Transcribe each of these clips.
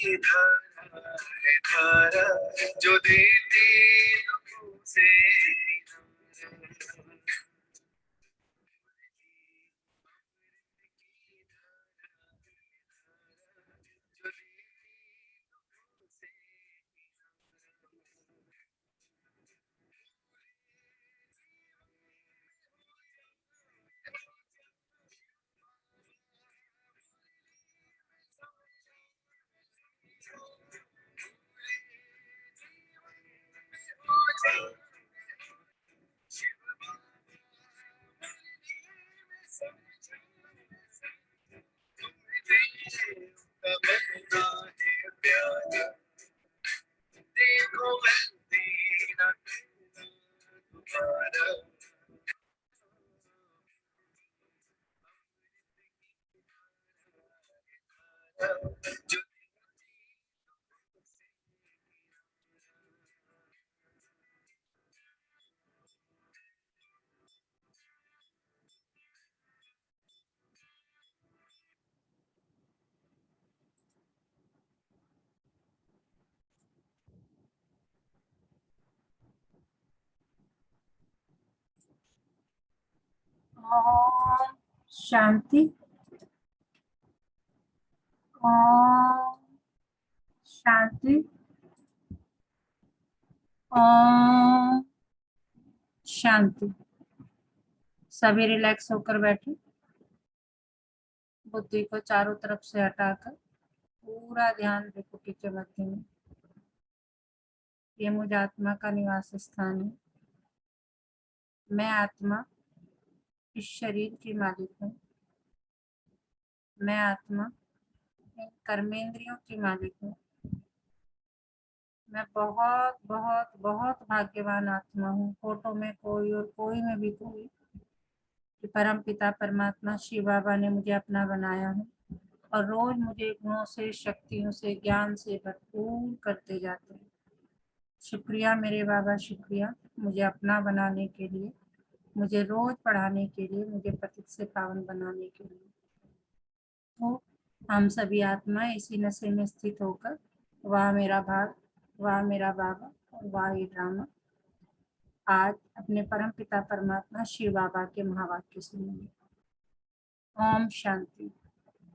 की धारा है धारा जो देती लोगों से देखो गलती न करना दोबारा जो ओम शांति। ओम शांति। ओम शांति। सभी रिलैक्स होकर बैठे, बुद्धि को चारों तरफ से हटाकर पूरा ध्यान त्रिपुटी के मध्य में। ये मुझ आत्मा का निवास स्थान है। मैं आत्मा इस शरीर की मालिक हूँ। मैं आत्मा इन कर्मेंद्रियों की मालिक हूँ। मैं बहुत बहुत बहुत भाग्यवान आत्मा हूँ। फोटो में कोई और कोई में भी कोई, कि परम पिता परमात्मा शिव बाबा ने मुझे अपना बनाया है और रोज मुझे गुणों से, शक्तियों से, ज्ञान से भरपूर करते जाते हैं। शुक्रिया मेरे बाबा, शुक्रिया मुझे अपना बनाने के लिए, मुझे रोज पढ़ाने के लिए, मुझे पतित से पावन बनाने के लिए। तो हम सभी आत्माएं इसी नशे में स्थित होकर वाह मेरा भाग, वाह मेरा बाबा और वाह ये ड्रामा, आज अपने परम पिता परमात्मा शिव बाबा के महावाक्य सुनेंगे। ओम शांति।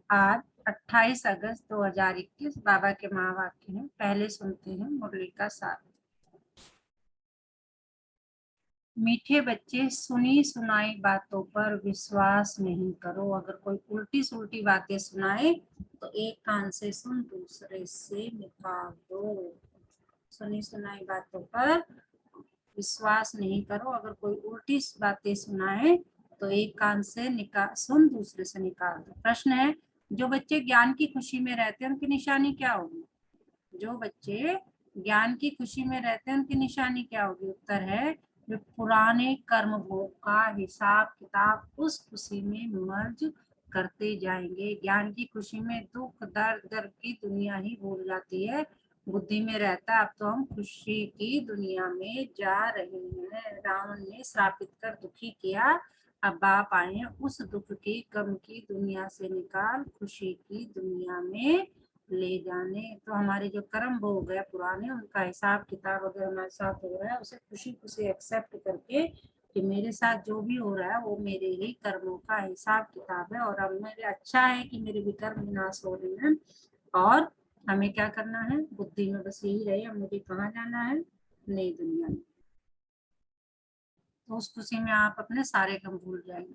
आज 28 अगस्त 2021 बाबा के महावाक्य हैं। पहले सुनते हैं मुरली का सार। मीठे बच्चे, सुनी सुनाई बातों पर विश्वास नहीं करो। अगर कोई उल्टी सुल्टी बातें सुनाए तो एक कान से सुन, दूसरे से निकाल दो। सुनी सुनाई बातों पर विश्वास नहीं करो। अगर कोई उल्टी बातें सुनाए तो एक कान से सुन, दूसरे से निकाल दो। प्रश्न है, जो बच्चे ज्ञान की खुशी में रहते हैं उनकी निशानी क्या होगी? जो बच्चे ज्ञान की खुशी में रहते हैं उनकी निशानी क्या होगी? उत्तर है, वे पुराने कर्म भोग का हिसाब किताब उस खुशी में मर्ज करते जाएंगे। ज्ञान की खुशी में दुख दर्द दर्द की दुनिया ही भूल जाती है, बुद्धि में रहता अब तो हम खुशी की दुनिया में जा रहे हैं। रावण ने श्रापित कर दुखी किया, अब बाप आए हैं उस दुख की गम की दुनिया से निकाल खुशी की दुनिया में ले जाने। तो हमारे जो कर्म भोग है पुराने, उनका हिसाब किताब अगर हमारे साथ हो रहा है, उसे खुशी खुशी एक्सेप्ट करके कि मेरे साथ जो भी हो रहा है वो मेरे ही कर्मों का हिसाब किताब है और अब मेरे अच्छा है कि मेरे विकर्म विनाश हो रहे हैं। और हमें क्या करना है? बुद्धि में बस यही रहे, अब मुझे कहाँ जाना है? नई दुनिया में। तो उस खुशी में आप अपने सारे गम भूल जाएंगे।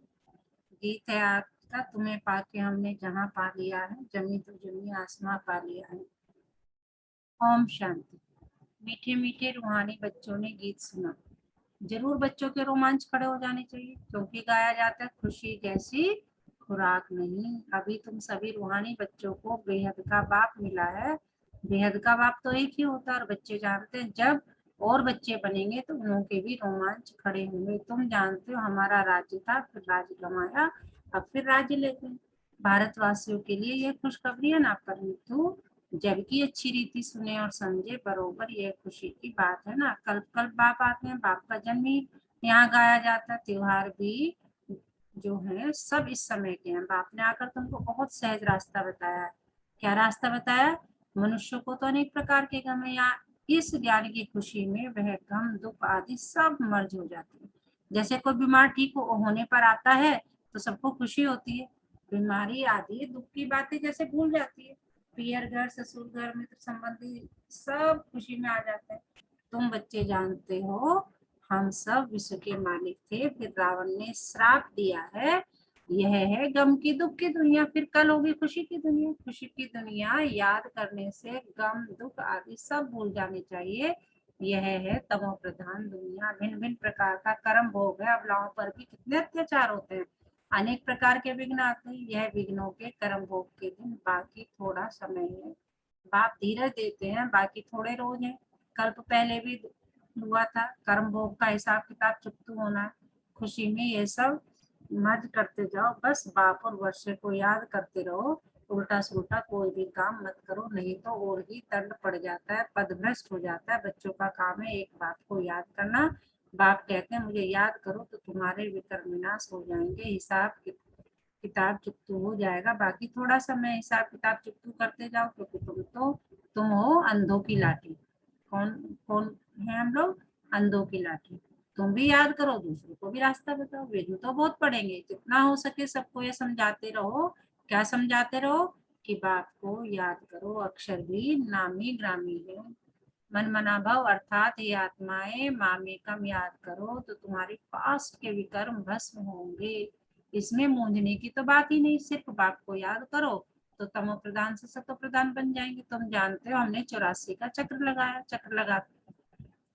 गीत है आपका, तुम्हें पाके हमने जहाँ पा लिया है, जमी तो जमी आसमां पा लिया है। ओम शांति। मीठे मीठे रूहानी बच्चों ने गीत सुना। जरूर बच्चों के रोमांच खड़े हो जाने चाहिए, क्योंकि गाया जाता है खुशी जैसी खुराक नहीं। अभी तुम सभी रूहानी बच्चों को बेहद का बाप मिला है। बेहद का बाप तो एक ही होता है और बच्चे जानते हैं जब और बच्चे बनेंगे तो उनके भी रोमांच खड़े होंगे। तुम जानते हो हमारा राज्य था, फिर राज्य गंवाया, अब फिर राज्य लेते हैं। भारतवासियों के लिए यह खुशखबरी है ना, परंतु जबकि अच्छी रीति सुने और समझे, बरोबर यह खुशी की बात है ना। कल्प कल्प बाप आते हैं, बाप का जन्म ही यहाँ गाया जाता है। त्योहार भी जो है सब इस समय के हैं। बाप ने आकर तुमको बहुत सहज रास्ता बताया है। क्या रास्ता बताया? मनुष्य को तो अनेक प्रकार के गम है। यहाँ इस ज्ञान की खुशी में वह गम दुख आदि सब मर्ज हो जाते हैं। जैसे कोई बीमार ठीक होने पर आता है तो सबको खुशी होती है, बीमारी आदि दुख की बातें जैसे भूल जाती है। पियर घर, ससुर घर, मित्र संबंधी सब खुशी में आ जाते हैं। तुम बच्चे जानते हो हम सब विश्व के मालिक थे, फिर रावण ने श्राप दिया है। यह है गम की दुख की दुनिया, फिर कल होगी खुशी की दुनिया। खुशी की दुनिया याद करने से गम दुख आदि सब भूल जाने चाहिए। यह है तमो प्रधान दुनिया। भिन्न भिन्न प्रकार का कर्म भोग है। अबलाओं पर भी कितने अत्याचार होते हैं, अनेक प्रकार के विघ्न आते हैं। यह विघ्नों के कर्म भोग के दिन बाकी थोड़ा समय है। बाप धीरज देते हैं, बाकी थोड़े रोज है। कल्प पहले भी हुआ था, कर्म भोग का हिसाब किताब चुकतू होना है। खुशी में ये सब मर्ज करते जाओ, बस बाप और वर्षे को याद करते रहो। उल्टा सुल्टा कोई भी काम मत करो, नहीं तो और ही दंड पड़ जाता है, पदभ्रष्ट हो जाता है। बच्चों का काम है एक बात को याद करना। बाप कहते हैं मुझे याद करो तो तुम्हारे विकर्म विनाश हो जाएंगे, हिसाब किताब चुकतू हो जाएगा। बाकी थोड़ा समय हिसाब किताब चुकतू करते जाओ, क्योंकि तुम हो अंधों की लाठी। कौन कौन है हम लोग? अंधों की लाठी। तुम भी याद करो, दूसरों को भी रास्ता बताओ। वेद तो बहुत पढ़ेंगे, जितना हो सके सबको ये समझाते रहो। क्या समझाते रहो? कि बाप को याद करो, अक्षर भी नामी ग्रामी है। मन मना भाव अर्थात ये आत्माएं मामेकम याद करो तो तुम्हारी पास्ट के विकर्म भस्म होंगे। इसमें मूंझने की तो बात ही नहीं, सिर्फ बाप को याद करो तो तमो प्रधान से सतो प्रधान बन जाएंगे। तुम जानते हो हमने 84 का चक्र लगाया, चक्र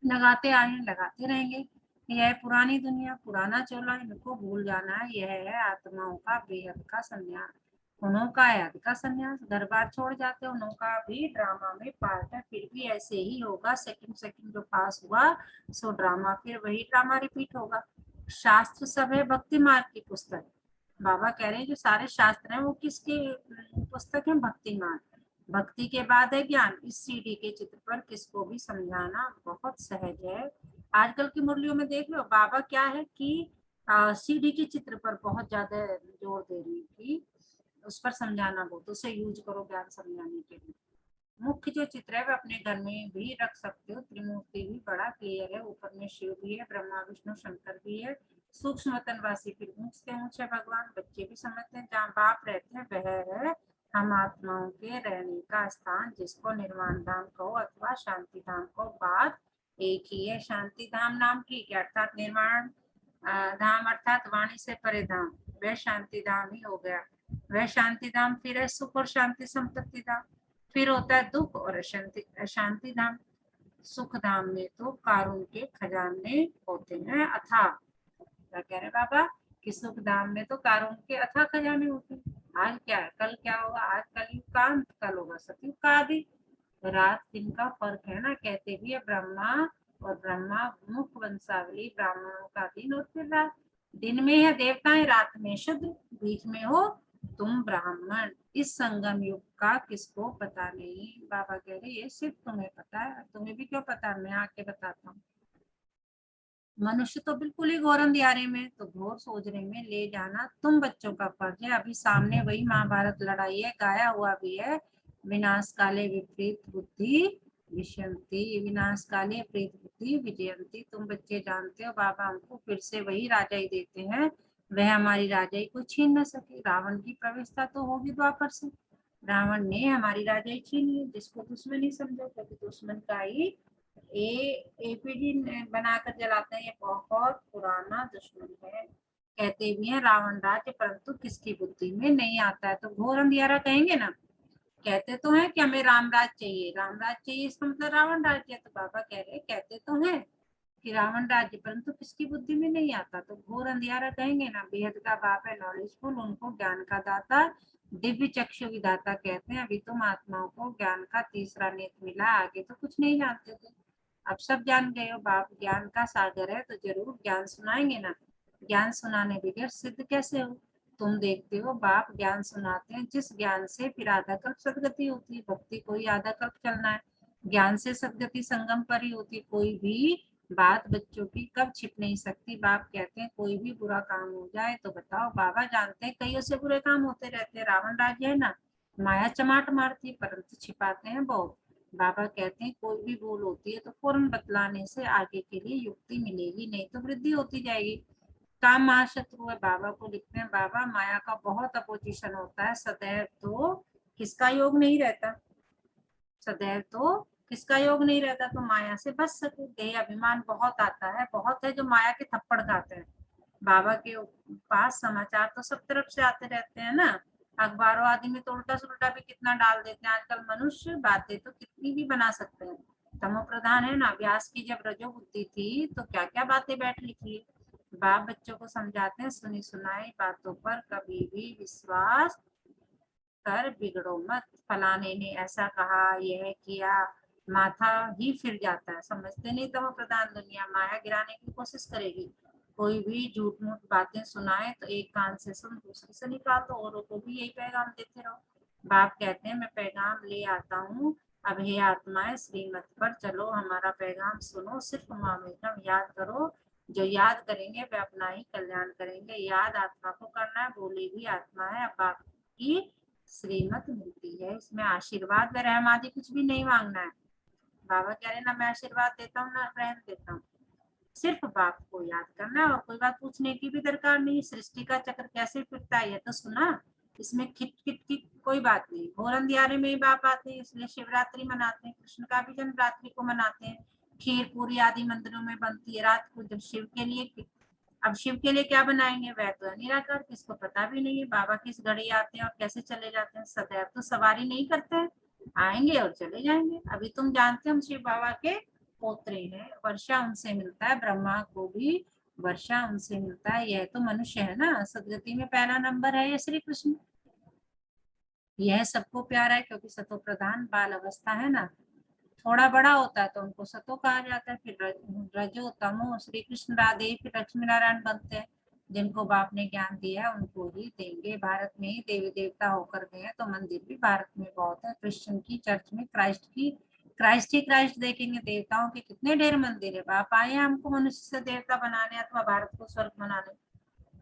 लगाते आए हैं, लगाते रहेंगे। यह है पुरानी दुनिया, पुराना चोला, इनको भूल जाना है। यह है आत्माओं का बेहद का संन्यास, उन्हों का याद का संन्यास। घर बार छोड़ जाते उन्हों का भी ड्रामा में पार्ट है। फिर भी ऐसे ही होगा, सेकंड सेकंड जो पास हुआ सो ड्रामा, फिर वही ड्रामा रिपीट होगा। शास्त्र सब है भक्ति मार्ग की पुस्तक। बाबा कह रहे हैं जो सारे शास्त्र हैं वो किसकी पुस्तक है? भक्ति मार्ग। भक्ति के बाद है ज्ञान। इस सीढ़ी के चित्र पर किसको भी समझाना बहुत सहज है। आजकल की मुरलियों में देख लो बाबा क्या है कि सीढ़ी के चित्र पर बहुत ज्यादा जोर दे रही है कि उस पर समझाना, बहुत उसे यूज करो ज्ञान समझाने के लिए। मुख्य जो चित्र है वह अपने घर में भी रख सकते हो। त्रिमूर्ति भी बड़ा क्लियर है, ऊपर में शिव भी है, ब्रह्मा विष्णु शंकर भी है। सूक्ष्म वतनवासी फिर ऊंचते ऊंचे भगवान। बच्चे भी समझते हैं जहाँ बाप रहते हैं वह है हम आत्माओं के रहने का स्थान, जिसको निर्वाण धाम कहो अथवा शांति धाम कहो, बात एक ही है। शांति धाम नाम की क्या अर्थात निर्वाण धाम अर्थात वाणी से परे धाम, वह शांति धाम ही हो गया। वह शांति धाम फिर है सुख और शांति संपत्ति धाम, फिर होता है दुख और अशांति धाम। सुख धाम में तो कारुण के खजाने होते हैं अथाह। क्या कह रहे बाबा कि सुख धाम में तो कारुण के अथाह खजाने होते हैं। आज क्या है, कल क्या होगा? आज कलयुग का अंत, कल होगा सतयुग का आदि। रात दिन का फर्क है ना, कहते भी है ब्रह्मा और ब्रह्मा मुख वंशावली, ब्राह्मणों का दिन और फिर रात। दिन में है देवताएं, रात में शूद्र, बीच में हो तुम ब्राह्मण। इस संगम युग का किसको पता नहीं। बाबा कह रहे ये सिर्फ तुम्हें पता है, तुम्हें भी क्यों पता है, मैं आके बताता हूँ। मनुष्य तो बिल्कुल ही घोर अंधियारे में, तो घोर सोचने में ले जाना तुम बच्चों का फर्ज है। अभी सामने वही महाभारत लड़ाई है, गाया हुआ भी है, विनाश काले विपरीत बुद्धि विषयंती, विनाश काले विपरीत बुद्धि विजयंती। तुम बच्चे जानते हो बाबा हमको फिर से वही राजा ही देते हैं, वह हमारी राजाई को छीन न सके। रावण की प्रवेशता तो होगी द्वापर से, रावण ने हमारी राजाई छीन ली। जिसको दुश्मन ही समझो, क्योंकि दुश्मन का ही एपीडी बनाकर जलाते हैं, ये बहुत पुराना दुश्मन है। कहते भी हैं रावण राज्य परंतु किसकी बुद्धि में नहीं आता है, तो घोर अंधियारा कहेंगे ना। कहते तो हैं कि हमें राम राज चाहिए, राम राज चाहिए, इसका मतलब रावण राज्य है। तो बाबा कह रहे कहते तो हैं कि रावण राज्य परंतु किसकी बुद्धि में नहीं आता, तो घोर अंधियारा कहेंगे ना। बेहद का बाप है नॉलेजफुल, उनको ज्ञान का दाता दिव्य चक्षु विधाता कहते हैं। अभी तुम आत्माओं को ज्ञान का तीसरा नेत्र मिला, आगे तो कुछ नहीं जानते थे, अब सब जान गए हो। बाप ज्ञान का सागर है तो जरूर ज्ञान सुनाएंगे ना। ज्ञान सुनाने बगैर सिद्ध कैसे हो? तुम देखते हो बाप ज्ञान सुनाते हैं, जिस ज्ञान से फिर आधा कल्प सदगति होती है। भक्ति कोई आधा कल्प चलना है, ज्ञान से सदगति संगम पर ही होती। कोई भी बात बच्चों की कब छिप नहीं सकती। बाप कहते हैं कोई भी बुरा काम हो जाए तो बताओ, बाबा जानते हैं कईयों से बुरे काम होते रहते हैं, रावण राज्य है ना, माया चमाट मारती है परंतु छिपाते हैं बहुत। बाबा कहते हैं कोई भी भूल होती है तो फौरन बतलाने से आगे के लिए युक्ति मिलेगी, नहीं तो वृद्धि होती जाएगी। काम महाशत्रु है। बाबा को लिखते हैं, बाबा माया का बहुत अपोजिशन होता है, सदैव तो किसका योग नहीं रहता, सदैव तो किसका योग नहीं रहता, तो माया से बच सके। देह अभिमान बहुत आता है, बहुत है जो माया के थप्पड़ खाते हैं। बाबा के पास समाचार तो सब तरफ से आते रहते हैं ना, अखबारों आदि में तो उल्टा सुल्टा भी कितना डाल देते हैं आजकल मनुष्य, बातें तो कितनी भी बना सकते हैं। तमो प्रधान है ना, व्यास की जब रजो बुद्धि थी तो क्या क्या बातें बैठ लिखी। बाप बच्चों को समझाते हैं, सुनी सुनाई बातों पर कभी भी विश्वास कर बिगड़ो मत। फलाने ने ऐसा कहा, यह किया, माथा ही फिर जाता है। समझते नहीं तमो प्रधान दुनिया माया गिराने की कोशिश करेगी। कोई भी झूठ मूठ बातें सुनाए तो एक कान से सुन दूसरे से निकाल दो, औरों को भी यही पैगाम देते रहो। बाप कहते हैं मैं पैगाम ले आता हूँ, अब हे आत्माएं श्रीमत पर चलो, हमारा पैगाम सुनो, सिर्फ मामेकम याद करो। जो याद करेंगे वे अपना ही कल्याण करेंगे। याद आत्मा को करना है, बोली भी आत्मा है। अब बाप की श्रीमत मिलती है, इसमें आशीर्वाद व रहम आदि कुछ भी नहीं मांगना है। बाबा कह रहे ना मैं आशीर्वाद देता हूँ ना रहम देता हूँ, सिर्फ बाप को याद करना है और कोई बात पूछने की भी दरकार नहीं। सृष्टि का चक्र कैसे फिरता है ये तो सुना, इसमें खिट खिट की कोई बात नहीं। घोर अंधियारे में ही बाप आते हैं, इसलिए शिवरात्रि मनाते हैं, कृष्ण का भी जन्म रात्रि को मनाते हैं। खीर पूरी आदि मंदिरों में बनती है रात को, जब शिव के लिए। अब शिव के लिए क्या बनाएंगे, वह तो है निराकार, किसको पता भी नहीं है। बाबा किस घड़ी आते हैं और कैसे चले जाते हैं, सदैव तो सवारी नहीं करते हैं, आएंगे और चले जाएंगे। अभी तुम जानते हो हम शिव बाबा के पोत्रे हैं, वर्षा उनसे मिलता है, ब्रह्मा को भी वर्षा उनसे मिलता है। यह तो मनुष्य है ना, सदगति में पहला नंबर है ये श्री कृष्ण। यह सबको प्यारा है क्योंकि सतो प्रधान बाल अवस्था है ना, थोड़ा बड़ा होता है तो उनको सतो कहा जाता है। फिर रजो तमो श्री कृष्ण राधे फिर लक्ष्मी नारायण बनते हैं। जिनको बाप ने ज्ञान दिया है उनको ही देंगे। भारत में ही देवी देवता होकर गए हैं, तो मंदिर भी भारत में बहुत है। क्रिश्चियन की चर्च में क्राइस्ट ही क्राइस्ट देखेंगे। देवताओं के कितने ढेर मंदिर है। बाप आए हैं हमको मनुष्य से देवता बनाने अथवा भारत को स्वर्ग बनाने।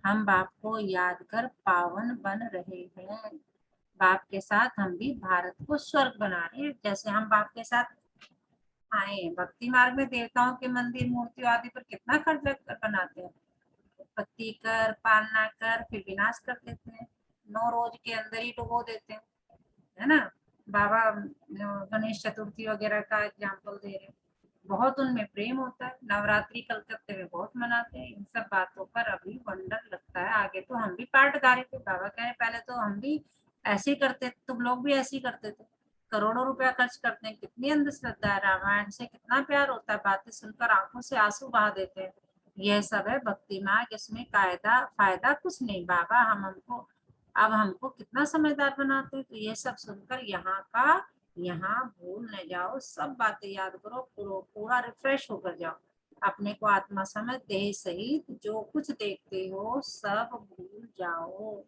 हम बाप को याद कर पावन बन रहे हैं। बाप के साथ हम भी भारत को स्वर्ग बना रहे हैं, जैसे हम बाप के साथ आए हैं। भक्ति मार्ग में देवताओं के मंदिर मूर्तियों आदि पर कितना खर्च कर बनाते हैं। उत्पत्ति कर, पालना कर, फिर विनाश कर देते हैं, 9 रोज के अंदर ही डुबो देते हैं, है ना। बाबा गणेश चतुर्थी वगैरह का एग्जाम्पल दे रहे हैं, बहुत उनमें प्रेम होता है। नवरात्रि कलकत्ते में बहुत मनाते हैं। इन सब बातों पर अभी वंडर लगता है, आगे तो हम भी पार्टधारी थे। बाबा कह रहे पहले तो हम भी ऐसे ही करते थे, तुम लोग भी ऐसे ही करते थे, करोड़ों रुपया खर्च करते हैं। कितनी अंधश्रद्धा है, रामायण से कितना प्यार होता है, बातें सुनकर आंखों से आंसू बहा देते हैं। यह सब है भक्ति मार्ग, इसमें कायदा फायदा कुछ नहीं। बाबा हम हमको अब हमको कितना समझदार बनाते हैं। तो ये सब सुनकर यहाँ भूल न जाओ, सब बातें याद करो, पूरा रिफ्रेश होकर जाओ। अपने को आत्मा समझ, देह सहित जो कुछ देखते हो सब भूल जाओ।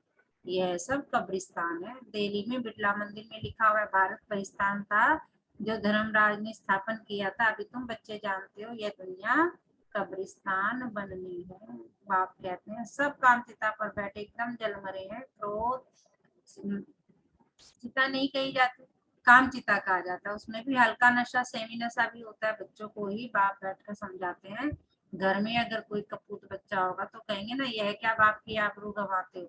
यह सब कब्रिस्तान है। दिल्ली में बिरला मंदिर में लिखा हुआ है भारत बहिस्तान था जो धर्मराज ने स्थापन किया था। अभी तुम बच्चे जानते हो यह दुनिया कब्रिस्तान बननी है। बाप कहते हैं सब काम चिता पर बैठे एकदम जल मरे हैं। क्रोध चिता नहीं कही जाती, काम चिता कहा जाता है। उसमें भी हल्का नशा सेमी नशा भी होता है। बच्चों को ही बाप बैठकर समझाते हैं। घर में अगर कोई कपूत बच्चा होगा तो कहेंगे ना यह क्या बाप की आबरू गवाते हो,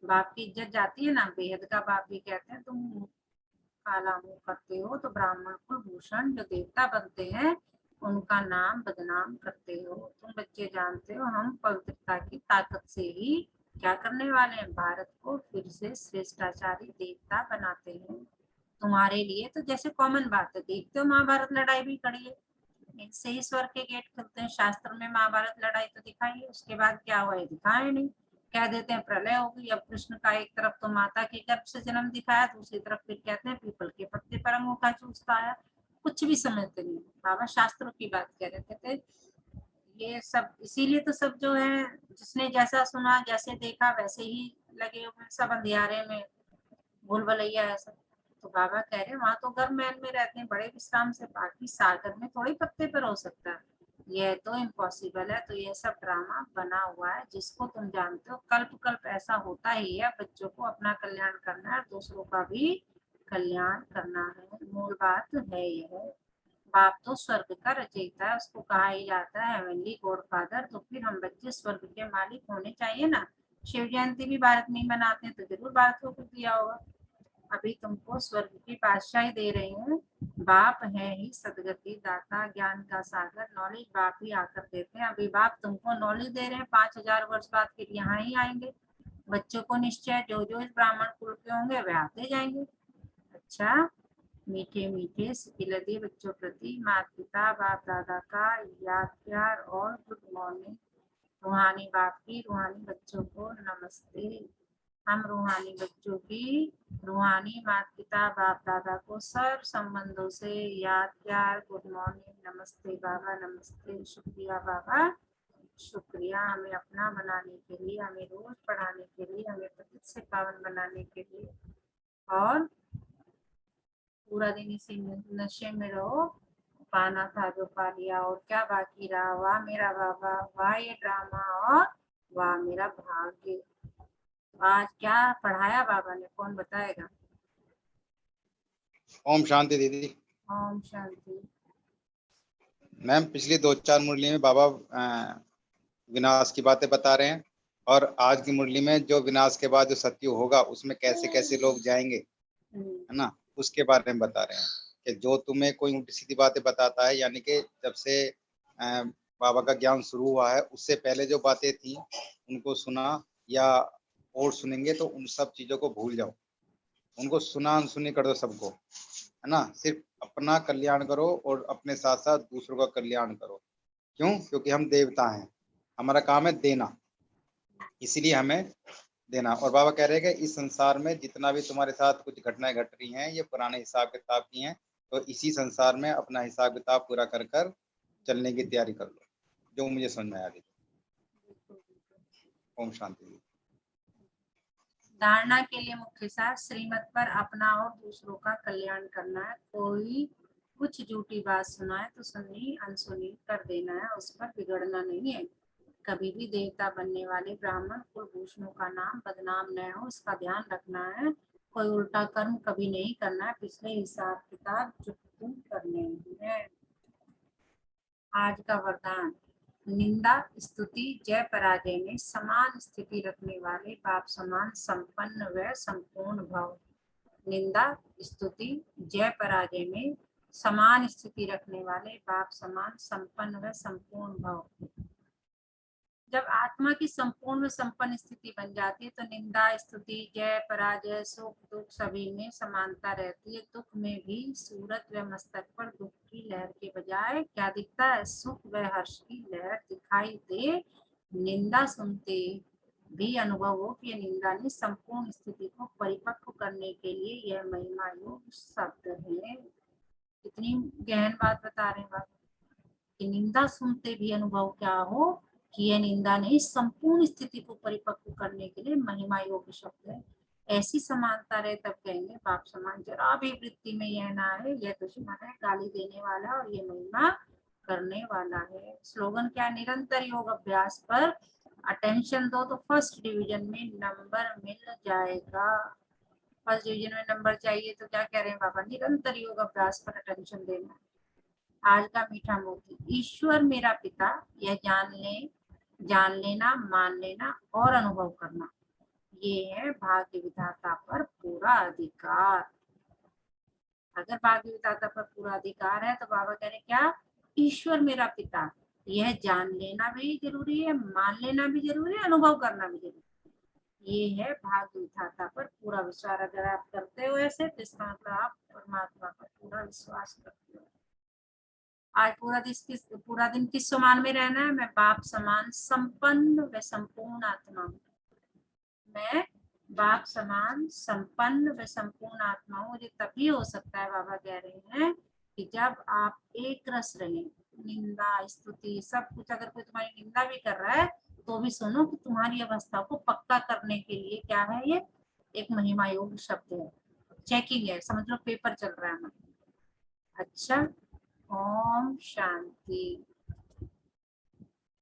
बाप की इज्जत जाती है ना। बेहद का बाप भी कहते हैं तुम काला मुंह करते हो तो ब्राह्मण कुलभूषण जो देवता बनते हैं उनका नाम बदनाम करते हो। तुम बच्चे जानते हो हम पवित्रता की ताकत से ही क्या करने वाले हैं, भारत को फिर से श्रेष्ठाचारी देवता बनाते हैं। तुम्हारे लिए तो जैसे कॉमन बात है, देखते हो महाभारत लड़ाई भी कड़ी है, इनसे ही स्वर्ग के गेट खुलते हैं। शास्त्र में महाभारत लड़ाई तो दिखाई है, उसके बाद क्या हुआ है दिखाया नहीं। कह देते हैं प्रलय होगी। अब कृष्ण का एक तरफ तो माता के गर्भ से जन्म दिखाया, दूसरी तरफ फिर कहते हैं पीपल के पत्ते पर अंगूठा चूसता है। कुछ भी समझते नहीं। बाबा शास्त्रों की बात कह रहे थे। ये सब इसीलिए तो सब जो है जिसने जैसा सुना जैसे देखा वैसे ही लगे हुए, सब अंधियारे में भूल भुलैया है सब। तो बाबा कह रहे हैं वहां तो गर्म महल में रहते हैं बड़े विश्राम से, बाकी सागर में थोड़ी पत्ते पर हो सकता है, यह तो इम्पॉसिबल है। तो यह सब ड्रामा बना हुआ है जिसको तुम जानते हो। कल्प कल्प ऐसा होता ही है, बच्चों को अपना कल्याण करना है और दूसरों का भी कल्याण करना है। मूल बात है यह। बाप तो स्वर्ग का रचयिता है, उसको कहा ही जाता है हेवनली गॉड फादर, तो फिर हम बच्चे स्वर्ग के मालिक होने चाहिए ना। शिव जयंती भी भारत में ही मनाते हैं, तो जरूर भारत को कुछ दिया होगा। अभी तुमको स्वर्ग की बादशाही दे रही हूँ। बाप है ही सदगति दाता, ज्ञान का सागर, नॉलेज बाप ही आकर देते हैं। अभी बाप तुमको नॉलेज दे रहे हैं, 5000 वर्ष बाद फिर यहाँ ही आएंगे। बच्चों को निश्चय जो जो इस ब्राह्मण कुल के होंगे वे आते जाएंगे। अच्छा, मीठे मीठे सिकिलती बच्चों प्रति माता पिता बाप दादा का याद प्यार और गुड मॉर्निंग। रूहानी बाप की रूहानी बच्चों को नमस्ते। हम रूहानी बच्चों की रूहानी माता पिता बाप दादा को सर्व संबंधों से याद प्यार गुड मॉर्निंग नमस्ते बाबा नमस्ते शुक्रिया बाबा शुक्रिया। हमें अपना बनाने के लिए, हमें रोज पढ़ाने के लिए, हमें पतित से पावन बनाने के लिए, और पूरा दिन इसी नशे में रहो। पाना था जो पा लिया, और क्या बाकी रहा। वाह मेरा बाबा, वाह ये ड्रामा, और वाह मेरा भाग्य। आज क्या पढ़ाया बाबा ने, कौन बताएगा? ओम शांति दीदी। ओम शांति। मैम पिछली 2-4 मुरली में बाबा विनाश की बातें बता रहे हैं, और आज की मुरली में जो विनाश के बाद जो सत्युग होगा उसमें कैसे कैसे लोग जाएंगे, है ना, उसके बारे में बता रहे हैं कि जो तुम्हें कोई उल्टी सीधी बातें बताता है, यानी कि जब से बाबा का ज्ञान शुरू हुआ है उससे पहले जो बातें थी उनको सुना या और सुनेंगे तो उन सब चीजों को भूल जाओ, उनको सुना अनसुनी कर दो सबको, है ना। सिर्फ अपना कल्याण करो और अपने साथ साथ दूसरों का कल्याण करो। क्यों? क्योंकि हम देवता हैं, हमारा काम है देना, इसीलिए हमें देना। और बाबा कह रहे हैं कि इस संसार में जितना भी तुम्हारे साथ कुछ घटनाएं घट रही हैं ये पुराने हिसाब किताब की हैं, तो इसी संसार में अपना हिसाब किताब पूरा कर कर चलने की तैयारी कर लो, जो मुझे समझ में आ रही। ओम शांति। धारणा के लिए मुख्य सार श्रीमत पर अपना और दूसरों का कल्याण करना है। कोई कुछ झूठी बात सुनाए तो सुनी अनसुनी कर देना है, उस पर बिगड़ना नहीं है। कभी भी देवता बनने वाले ब्राह्मण कुलभूषणों का नाम बदनाम न हो, उसका ध्यान रखना है। कोई उल्टा कर्म कभी नहीं करना है, पिछले हिसाब किताब चुकती करने हैं। आज का वरदान, निंदा स्तुति जय पराजय में समान स्थिति रखने वाले बाप समान संपन्न व संपूर्ण भाव। निंदा स्तुति जय पराजय में समान स्थिति रखने वाले बाप समान संपन्न व संपूर्ण भाव। जब आत्मा की संपूर्ण संपन्न स्थिति बन जाती है तो निंदा स्तुति जय पराजय सुख दुख सभी में समानता रहती है। दुख में भी सूरत व मस्तक पर दुख की लहर के बजाय क्या दिखता है? सुख व हर्ष की लहर दिखाई दे। निंदा सुनते भी अनुभव हो कि निंदा ने संपूर्ण स्थिति को परिपक्व करने के लिए यह महिमा योग शब्द है। कितनी गहन बात बता रहे हैं बाबा कि निंदा सुनते भी अनुभव क्या हो कि यह निंदा नहीं, संपूर्ण स्थिति को परिपक्व करने के लिए महिमा योग शब्द है। ऐसी समानता रहे तब कहेंगे बाप समान। जरा भी वृत्ति में यह ना है यह दुश्मन है, गाली देने वाला और ये महिमा करने वाला है। स्लोगन क्या? निरंतर योग अभ्यास पर अटेंशन दो तो फर्स्ट डिवीजन में नंबर मिल जाएगा। फर्स्ट डिवीजन में नंबर चाहिए तो क्या कह रहे हैं बाबा? निरंतर योग अभ्यास पर अटेंशन देना। आज का मीठा मोती, ईश्वर मेरा पिता यह जान लेना मान लेना और अनुभव करना, ये है भाग्य विधाता पर पूरा अधिकार। अगर भाग्य विधाता पर पूरा अधिकार है तो बाबा कह रहे क्या? ईश्वर मेरा पिता, यह जान लेना भी जरूरी है, मान लेना भी जरूरी है, अनुभव करना भी जरूरी है। ये है भाग्य विधाता पर पूरा विश्वास। अगर आप करते हो ऐसे तो इसका मतलब आप परमात्मा पर पूरा विश्वास करते हो। आज पूरा दिन किस समान में रहना है? मैं बाप समान संपन्न व संपूर्ण आत्मा हूँ। मैं बाप समान संपन्न व संपूर्ण आत्मा हूँ। मुझे तभी हो सकता है, बाबा कह रहे हैं, कि जब आप एक रस रहे। निंदा स्तुति सब कुछ, अगर कोई तुम्हारी निंदा भी कर रहा है तो भी सुनो कि तुम्हारी अवस्था को पक्का करने के लिए क्या है, ये एक महिमा योग शब्द है। चेकिंग है, समझ लो पेपर चल रहा है हमारा। अच्छा, ओम शांति।